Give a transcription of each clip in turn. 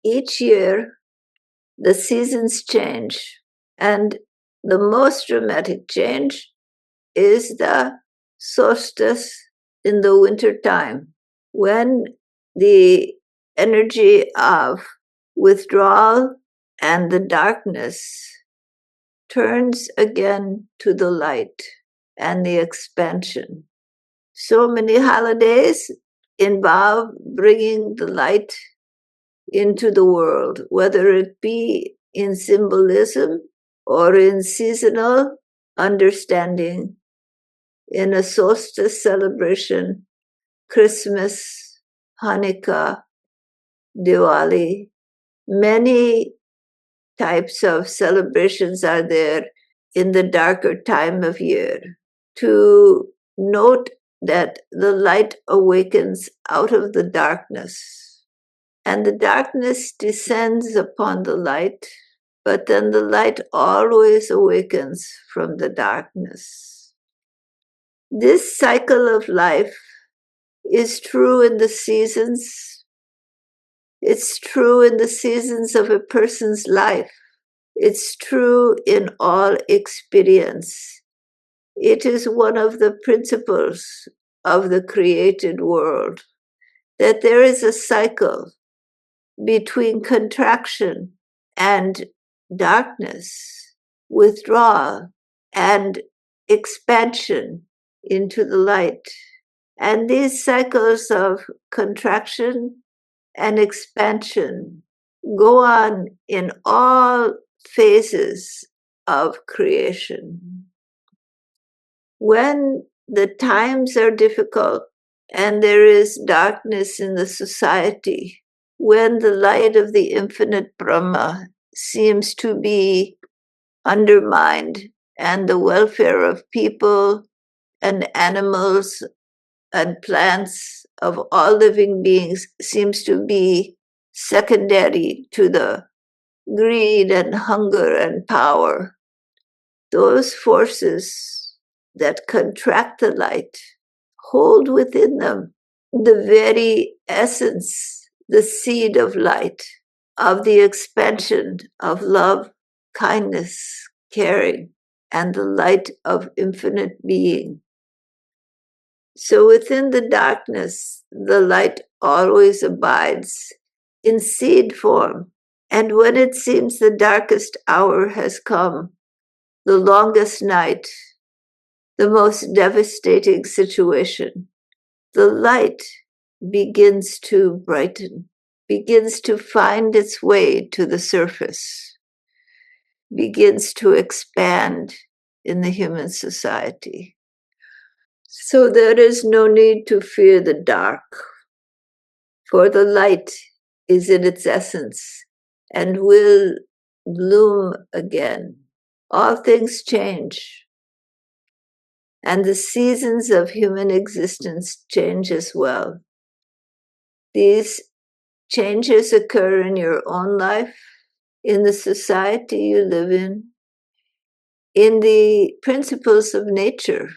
each year the seasons change, and the most dramatic change is the solstice in the winter time, when the energy of withdrawal and the darkness turns again to the light and the expansion. So many holidays involve bringing the light into the world, whether it be in symbolism or in seasonal understanding, in a solstice celebration, Christmas, Hanukkah, Diwali. Many types of celebrations are there in the darker time of year to note that the light awakens out of the darkness, and the darkness descends upon the light, but then the light always awakens from the darkness. This cycle of life is true in the seasons. It's true in the seasons of a person's life. It's true in all experience. It is one of the principles of the created world that there is a cycle between contraction and darkness, withdrawal and expansion into the light. And these cycles of contraction and expansion go on in all phases of creation. When the times are difficult and there is darkness in the society, when the light of the infinite Brahma seems to be undermined and the welfare of people and animals and plants of all living beings seems to be secondary to the greed and hunger and power, those forces that contract the light hold within them the very essence, the seed of light, of the expansion of love, kindness, caring, and the light of infinite being. So within the darkness, the light always abides in seed form. And when it seems the darkest hour has come, the longest night, the most devastating situation, the light begins to brighten, begins to find its way to the surface, begins to expand in the human society. So there is no need to fear the dark, for the light is in its essence and will bloom again. All things change, and the seasons of human existence change as well. These changes occur in your own life, in the society you live in the principles of nature.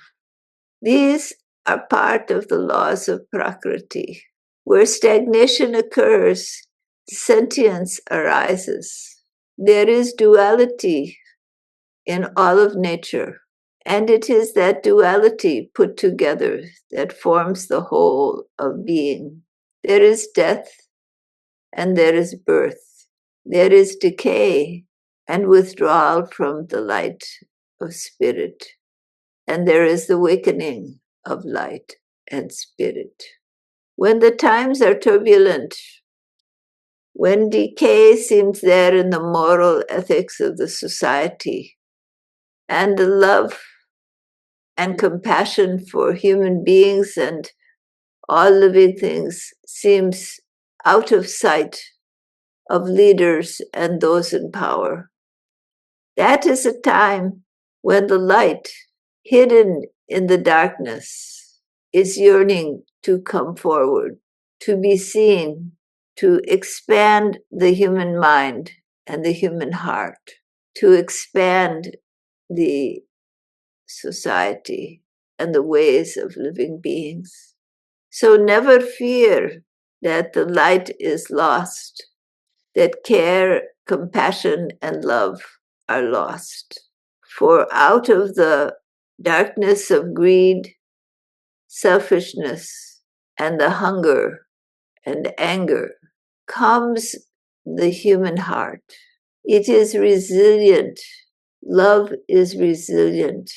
These are part of the laws of Prakriti. Where stagnation occurs, sentience arises. There is duality in all of nature, and it is that duality put together that forms the whole of being. There is death and there is birth. There is decay and withdrawal from the light of spirit. And there is the awakening of light and spirit. When the times are turbulent, when decay seems there in the moral ethics of the society, and the love and compassion for human beings and all living things seems out of sight of leaders and those in power, that is a time when the light, hidden in the darkness, is yearning to come forward, to be seen, to expand the human mind and the human heart, to expand the society and the ways of living beings. So never fear that the light is lost. that care, compassion, and love are lost. For out of the darkness of greed, selfishness, and the hunger and anger comes the human heart. It is resilient. Love is resilient.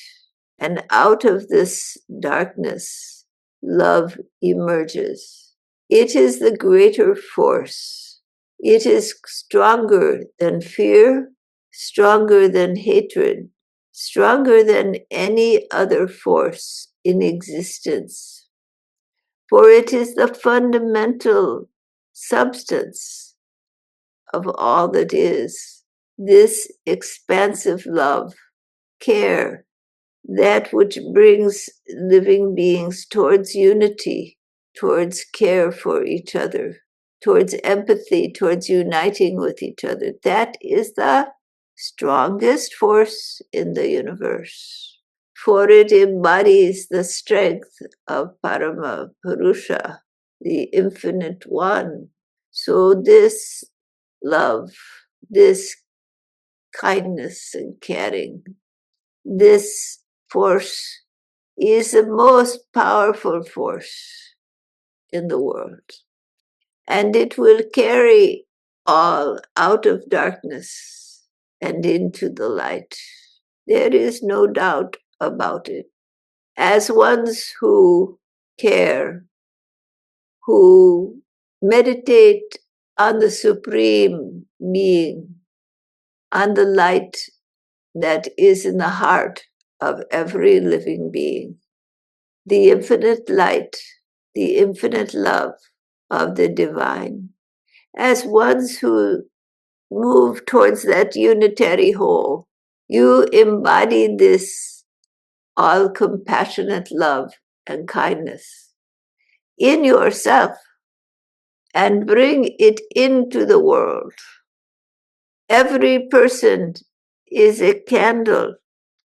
And out of this darkness, love emerges. It is the greater force. It is stronger than fear, stronger than hatred, stronger than any other force in existence. For it is the fundamental substance of all that is. This expansive love, care, that which brings living beings towards unity, towards care for each other, towards empathy, towards uniting with each other. That is the strongest force in the universe. For it embodies the strength of Parama Purusha, the Infinite One. So this love, this kindness and caring, this force is the most powerful force in the world. And it will carry all out of darkness and into the light. There is no doubt about it. As ones who care, who meditate on the Supreme Being, on the light that is in the heart of every living being, the infinite light, the infinite love of the divine, as ones who move towards that unitary whole, you embody this all compassionate love and kindness in yourself and bring it into the world. Every person is a candle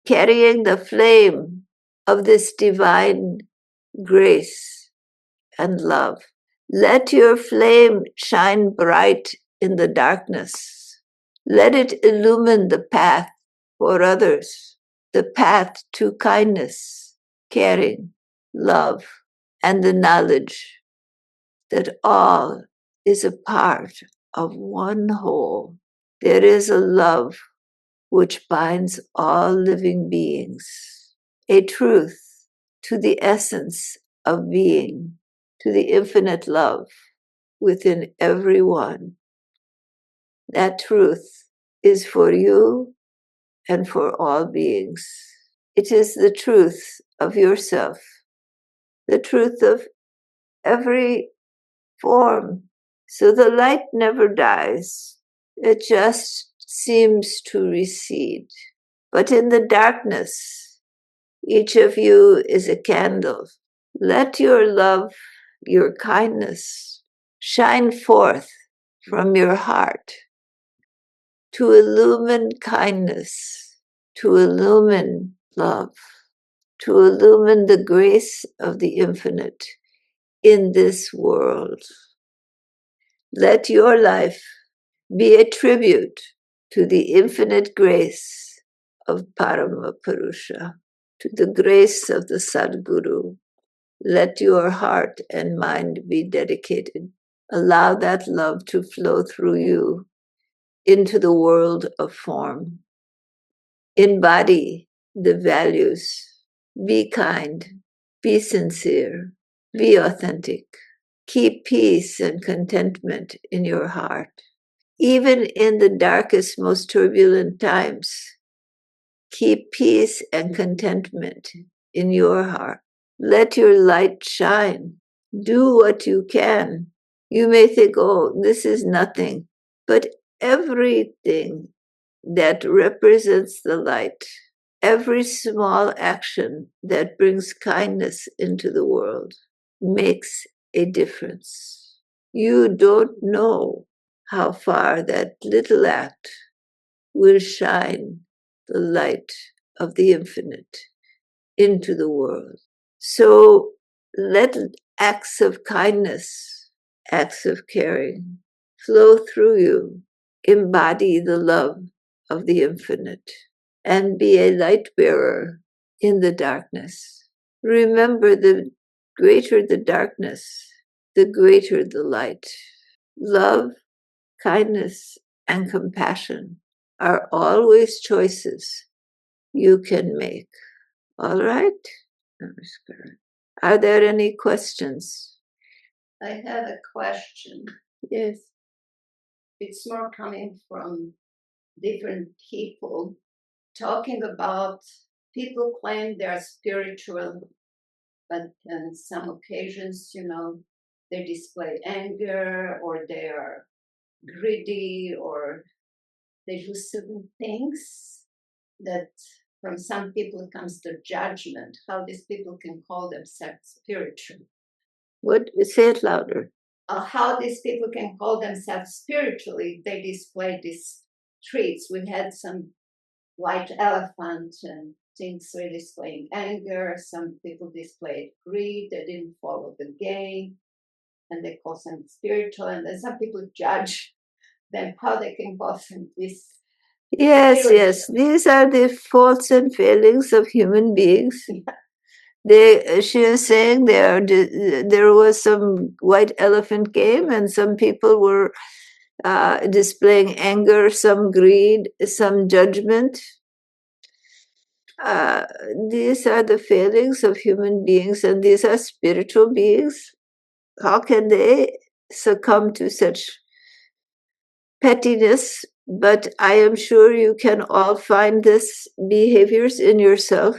carrying the flame of this divine grace and love. Let your flame shine bright in the darkness. Let it illumine the path for others, the path to kindness, caring, love, and the knowledge that all is a part of one whole. There is a love which binds all living beings, a truth to the essence of being, to the infinite love within everyone. That truth is for you and for all beings. It is the truth of yourself, the truth of every form. So the light never dies. It just seems to recede. But in the darkness, each of you is a candle. Let your love, your kindness, shine forth from your heart to illumine kindness, to illumine love, to illumine the grace of the infinite in this world. Let your life be a tribute to the infinite grace of Parama Purusha, to the grace of the Sadguru. Let your heart and mind be dedicated. Allow that love to flow through you into the world of form. Embody the values. Be kind. Be sincere. Be authentic. Keep peace and contentment in your heart. Even in the darkest, most turbulent times, keep peace and contentment in your heart. Let your light shine. Do what you can. You may think, oh, this is nothing. But everything that represents the light, every small action that brings kindness into the world makes a difference. You don't know how far that little act will shine the light of the infinite into the world. So let acts of kindness, acts of caring flow through you. Embody the love of the infinite and be a light bearer in the darkness. Remember, the greater the darkness, the greater the light. Love, kindness, and compassion are always choices you can make. All right? Are there any questions? I have a question. Yes. It's more coming from different people talking about people claim they're spiritual, but on some occasions, they display anger or they are greedy or they do certain things that from some people comes to judgment, how these people can call themselves spiritual. What? Say it louder. How these people can call themselves spiritually, they display these traits. We had some white elephant and things were displaying anger. Some people displayed greed. They didn't follow the game and they call them spiritual. And then some people judge them how they can call them this. Yes, yes. These are the faults and failings of human beings. She is saying there was some white elephant game, and some people were displaying anger, some greed, some judgment. These are the failings of human beings, and these are spiritual beings. How can they succumb to such pettiness? But I am sure you can all find these behaviors in yourself,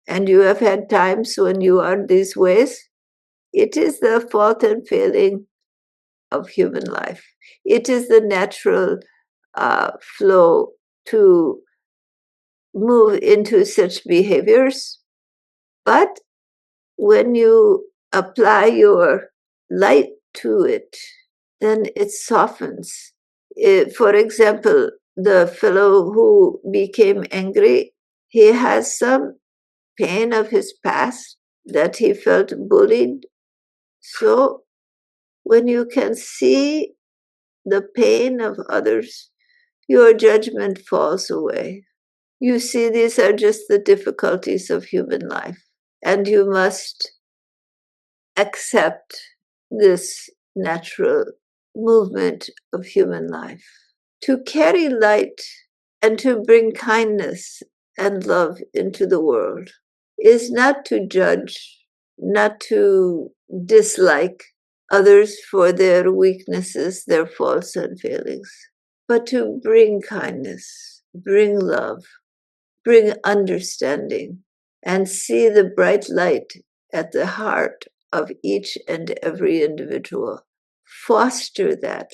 and you have had times when you are these ways. It is the fault and failing of human life. It is the natural flow to move into such behaviors. But when you apply your light to it, then it softens. For example, the fellow who became angry, he has some pain of his past that he felt bullied. So when you can see the pain of others, your judgment falls away. You see, these are just the difficulties of human life, and you must accept this natural movement of human life. To carry light and to bring kindness and love into the world is not to judge, not to dislike others for their weaknesses, their faults and failings, but to bring kindness, bring love, bring understanding, and see the bright light at the heart of each and every individual. Foster that,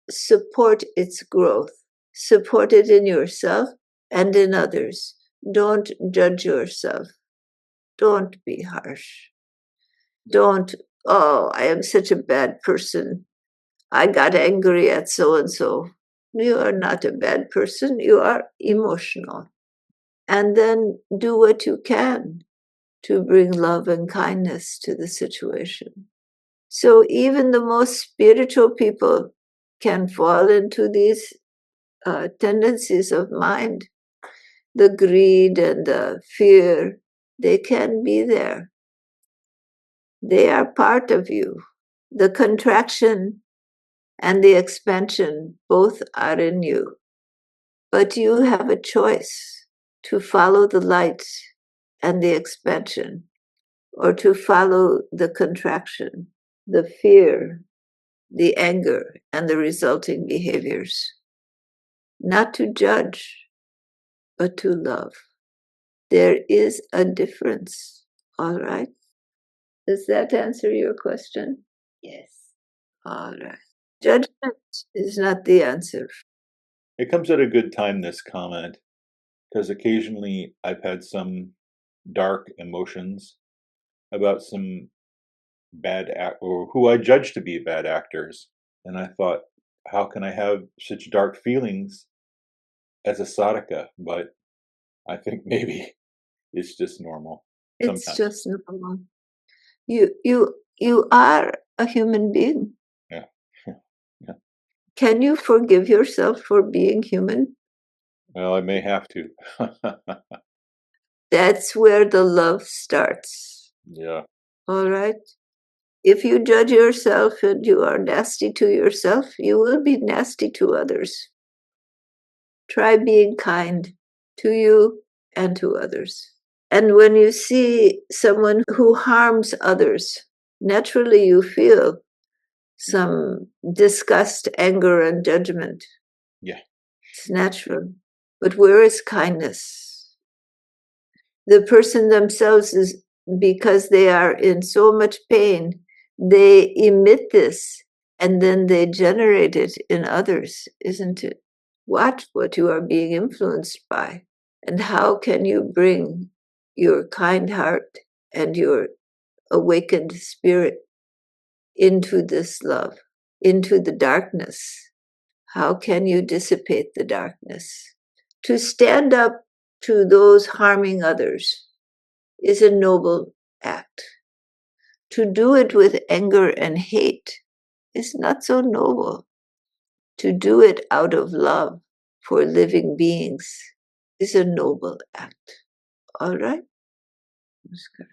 support its growth, support it in yourself and in others. Don't judge yourself. Don't be harsh. Don't, oh, I am such a bad person. I got angry at so and so. You are not a bad person. You are emotional. And then do what you can to bring love and kindness to the situation. So even the most spiritual people can fall into these tendencies of mind, the greed and the fear. They can be there. They are part of you. The contraction and the expansion both are in you. But you have a choice to follow the light and the expansion, or to follow the contraction, the fear, the anger, and the resulting behaviors. Not to judge, but to love. There is a difference, all right? Does that answer your question? Yes. All right. Judgment is not the answer. It comes at a good time, this comment, because occasionally I've had some dark emotions about some bad act or who I judge to be bad actors. And I thought, how can I have such dark feelings as a sadhaka? But I think maybe it's just normal. It's sometimes. just normal. You are a human being. Yeah. Can you forgive yourself for being human? Well, I may have to. That's where the love starts. Yeah. All right? If you judge yourself and you are nasty to yourself, you will be nasty to others. Try being kind to you and to others. And when you see someone who harms others, naturally you feel some disgust, anger, and judgment. Yeah. It's natural. But where is kindness? The person themselves is, because they are in so much pain, they emit this and then they generate it in others, isn't it? Watch what you are being influenced by. And how can you bring your kind heart and your awakened spirit into this love, into the darkness? How can you dissipate the darkness? To stand up to those harming others is a noble act. To do it with anger and hate is not so noble. To do it out of love for living beings is a noble act. All right? Namaskar.